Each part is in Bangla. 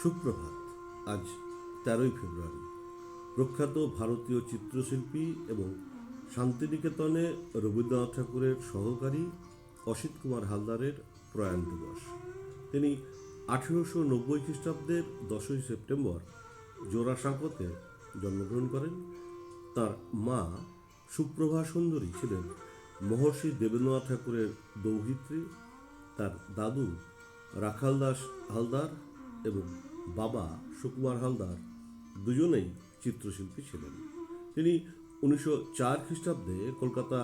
সুপ্রভাত। আজ 13ই ফেব্রুয়ারি। প্রখ্যাত ভারতীয় চিত্রশিল্পী এবং শান্তিনিকেতনে রবীন্দ্রনাথ ঠাকুরের সহকারী অসিত কুমার হালদারের প্রয়াণ দিবস। তিনি 1890 খ্রিস্টাব্দের 10ই সেপ্টেম্বর জোড়াসাঁকোতে জন্মগ্রহণ করেন। তার মা সুপ্রভা সুন্দরী ছিলেন মহর্ষি দেবেন্দ্রনাথ ঠাকুরের দৌহিত্রী। তার দাদু রাখাল দাস হালদার এবং বাবা সুকুমার হালদার দুজনেই চিত্রশিল্পী ছিলেন। তিনি 1904 খ্রিস্টাব্দে কলকাতা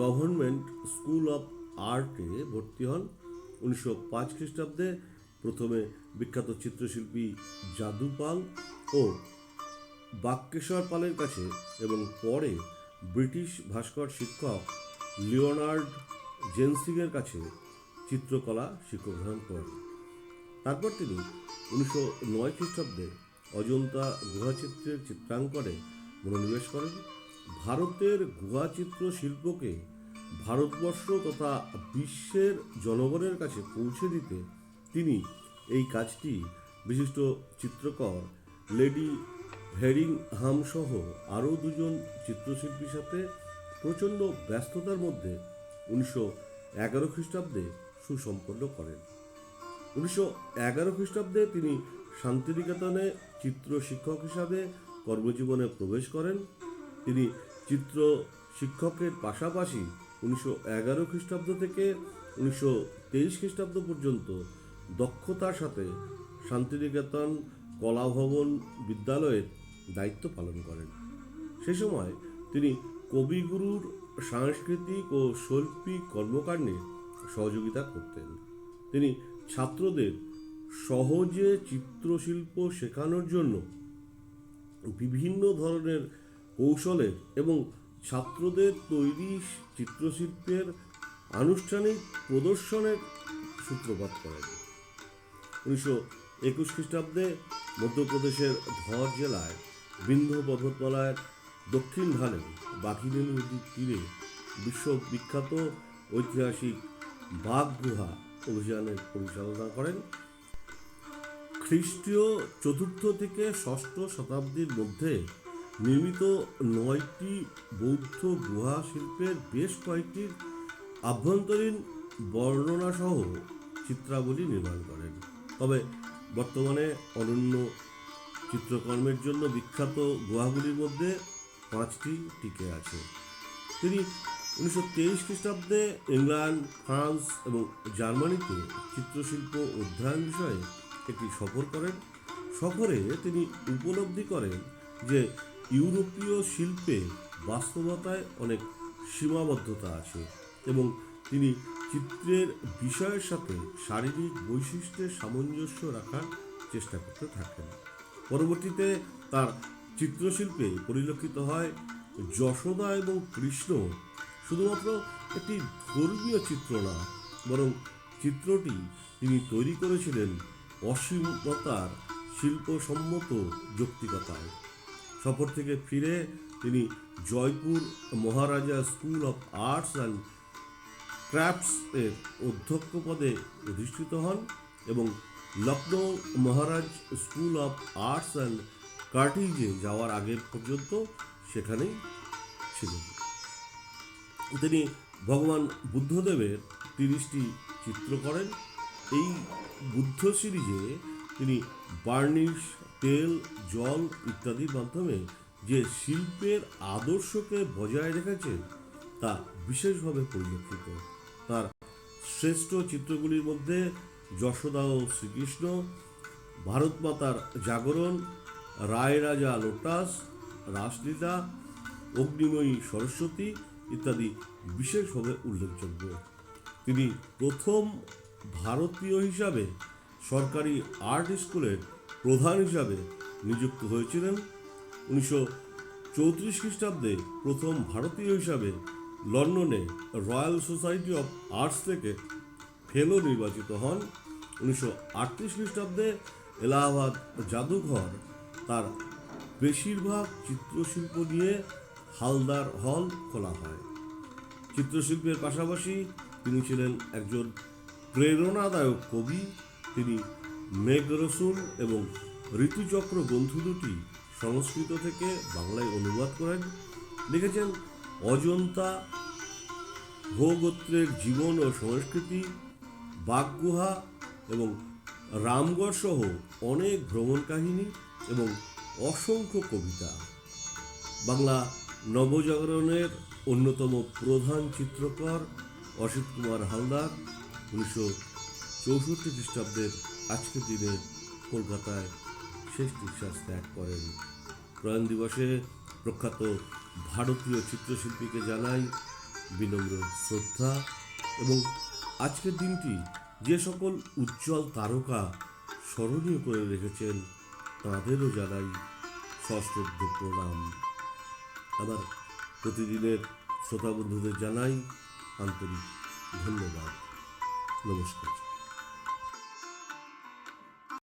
গভর্নমেন্ট স্কুল অফ আর্টে ভর্তি হন। 1905 খ্রিস্টাব্দে প্রথমে বিখ্যাত চিত্রশিল্পী যাদু পাল ও বাক্যেশ্বর পালের কাছে এবং পরে ব্রিটিশ ভাস্কর শিক্ষক লিওনার্ড জেনসিংয়ের কাছে চিত্রকলা শিক্ষাগ্রহণ করেন। তারপর তিনি 1909 খ্রিস্টাব্দে অজন্তা গুহাচিত্রের চিত্রাঙ্কনে মনোনিবেশ করেন। ভারতের গুহাচিত্র শিল্পকে ভারতবর্ষ তথা বিশ্বের জনগণের কাছে পৌঁছে দিতে তিনি এই কাজটি বিশিষ্ট চিত্রকর লেডি ভেরিংহাম সহ আরও দুজন চিত্রশিল্পীর সাথে প্রচণ্ড ব্যস্ততার মধ্যে 1911 খ্রিস্টাব্দে সুসম্পন্ন করেন। 1911 খ্রিস্টাব্দে তিনি শান্তিনিকেতনে চিত্র শিক্ষক হিসাবে কর্মজীবনে প্রবেশ করেন। তিনি চিত্র শিক্ষকের পাশাপাশি 1911 খ্রিস্টাব্দ থেকে 1923 খ্রিস্টাব্দ পর্যন্ত দক্ষতার সাথে শান্তিনিকেতন কলাভবন বিদ্যালয়ের দায়িত্ব পালন করেন। সে সময় তিনি কবিগুরুর সাংস্কৃতিক ও শৈল্পিক কর্মকাণ্ডে সহযোগিতা করতেন। তিনি ছাত্রদের সহজে চিত্রশিল্প শেখানোর জন্য বিভিন্ন ধরনের কৌশলের এবং ছাত্রদের তৈরি চিত্রশিল্পের আনুষ্ঠানিক প্রদর্শনের সূত্রপাত করেন। 1921 খ্রিস্টাব্দে মধ্যপ্রদেশের ধর জেলায় বিন্ধ্য পর্বতমালার দক্ষিণ ঢালে বাঘিনী নদীর তীরে বিশ্ববিখ্যাত ঐতিহাসিক বাঘ গুহা অভিযানের পরিচালনা করেন। খ্রিস্টীয় 4th থেকে 6ষ্ঠ শতাব্দীর মধ্যে নির্মিত 9টি বৌদ্ধ গুহা শিল্পের বেশ কয়েকটির আভ্যন্তরীণ বর্ণনাসহ চিত্রাবলী নির্মাণ করেন। তবে বর্তমানে অনন্য চিত্রকর্মের জন্য বিখ্যাত গুহাগুলির মধ্যে 5টি টিকে আছে। তিনি 1923 খ্রিস্টাব্দে ইংল্যান্ড, ফ্রান্স এবং জার্মানিতে চিত্রশিল্প অধ্যয়ন বিষয়ে একটি সফর করেন। সফরে তিনি উপলব্ধি করেন যে ইউরোপীয় শিল্পে বাস্তবতায় অনেক সীমাবদ্ধতা আছে এবং তিনি চিত্রের বিষয়ের সাথে শারীরিক বৈশিষ্ট্যের সামঞ্জস্য রাখার চেষ্টা করতে থাকেন। পরবর্তীতে তার চিত্রশিল্পে পরিলক্ষিত হয় যশোদা এবং কৃষ্ণ শুধুমাত্র একটি ধর্মীয় চিত্র না, বরং চিত্রটি তিনি তৈরি করেছিলেন অসীমতার শিল্পসম্মত যৌক্তিকতায়। সফর থেকে ফিরে তিনি Jaipur Maharaja school of arts and crafts এর অধ্যক্ষ পদে অধিষ্ঠিত হন এবং Lucknow Maharaj school of arts and কার্টিজে যাওয়ার আগের পর্যন্ত সেখানেই ছিলেন। তিনি ভগবান বুদ্ধদেবের 30টি চিত্র করেন। এই বুদ্ধ সিরিজে তিনি বার্নিশ, তেল, জল ইত্যাদির মাধ্যমে যে শিল্পের আদর্শকে বজায় রেখেছেন তা বিশেষভাবে পরিলক্ষিত। তার শ্রেষ্ঠ চিত্রগুলির মধ্যে যশোদা ও শ্রীকৃষ্ণ, ভারত মাতার জাগরণ, রায় রাজা লোটাস, রাসলীলা, অগ্নিময়ী সরস্বতী ইত্যাদি বিশেষভাবে উল্লেখযোগ্য। তিনি প্রথম ভারতীয় হিসাবে সরকারি আর্ট স্কুলের প্রধান হিসাবে নিযুক্ত হয়েছিলেন। 1934 খ্রিস্টাব্দে প্রথম ভারতীয় হিসাবে লন্ডনে রয়্যাল সোসাইটি অফ আর্টস থেকে ফেলো নির্বাচিত হন। 1938 খ্রিস্টাব্দে এলাহাবাদ জাদুঘর তার বেশিরভাগ চিত্রশিল্প নিয়ে হালদার হল খোলা হয়। চিত্রশিল্পের পাশাপাশি তিনি ছিলেন একজন প্রেরণাদায়ক কবি। তিনি মেঘ রসুল এবং ঋতুচক্র গ্রন্থ দুটি সংস্কৃত থেকে বাংলায় অনুবাদ করেন। লিখেছেন অজন্তা ভূগোত্রের জীবন ও সংস্কৃতি, বাগগুহা এবং রামগড় সহ অনেক ভ্রমণ কাহিনী এবং অসংখ্য কবিতা। বাংলা নবজাগরণের অন্যতম প্রধান চিত্রকর অসিত কুমার হালদার 1964 খ্রিস্টাব্দের আজকের দিনে কলকাতায় শেষ নিঃশ্বাস ত্যাগ করেন। প্রয়াণ দিবসে প্রখ্যাত ভারতীয় চিত্রশিল্পীকে জানাই বিনম্র শ্রদ্ধা এবং আজকের দিনটি যে সকল উজ্জ্বল তারকা স্মরণীয় করে রেখেছেন তাঁদেরও জানাই সশ্রদ্ধ প্রণাম। আবার প্রতিদিনের শ্রোতা বন্ধুদের জানাই আন্তরিক ধন্যবাদ। নমস্কার।